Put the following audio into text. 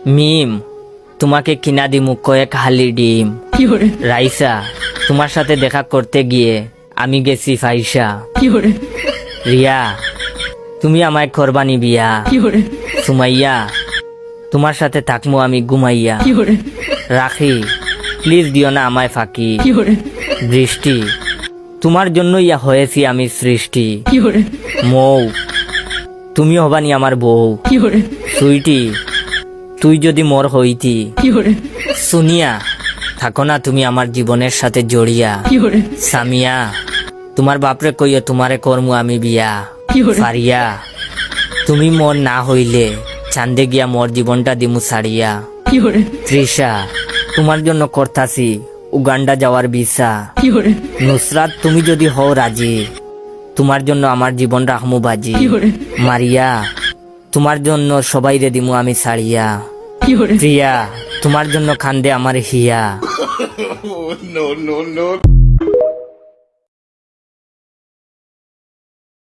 মিম, তোমাকে কিনা দিমু কয়েক হালি ডিম। রাইসা, তোমার সাথে দেখা করতে গিয়ে আমি গেছি ফাইসা। রিয়া, তুমি আমায় করবানি বিয়া। সুমাইয়া, তোমার সাথে থাকমু আমি ঘুমাইয়া। রাখি, প্লিজ দিও না আমায় ফাঁকি। বৃষ্টি, তোমার জন্য ইয়া হয়েছি আমি সৃষ্টি। মৌ, তুমি হবানি আমার বউ। সুইটি, তুই যদি মোর হইতি। সুনিয়া, থাকো না তুমি আমার জীবনের সাথে জড়িয়া। সামিয়া, তোমার বাপরে কইয়া তোমারে করমু আমি বিয়া। ফারিয়া, তুমি মোর না হইলে চান্দে গিয়া মোর জীবনটা দিমু সারিয়া। তৃষা, তোমার জন্য করতাছি উগান্ডা যাওয়ার ভিসা। নুসরাত, তুমি যদি হও রাজি, তোমার জন্য আমার জীবন রাখমু বাজি। মারিয়া, তোমার জন্য সবাই রে দিমু আমি সারিয়া। প্রিয়া, তোমার জন্য খান্দে আমার হিয়া। No, no, no.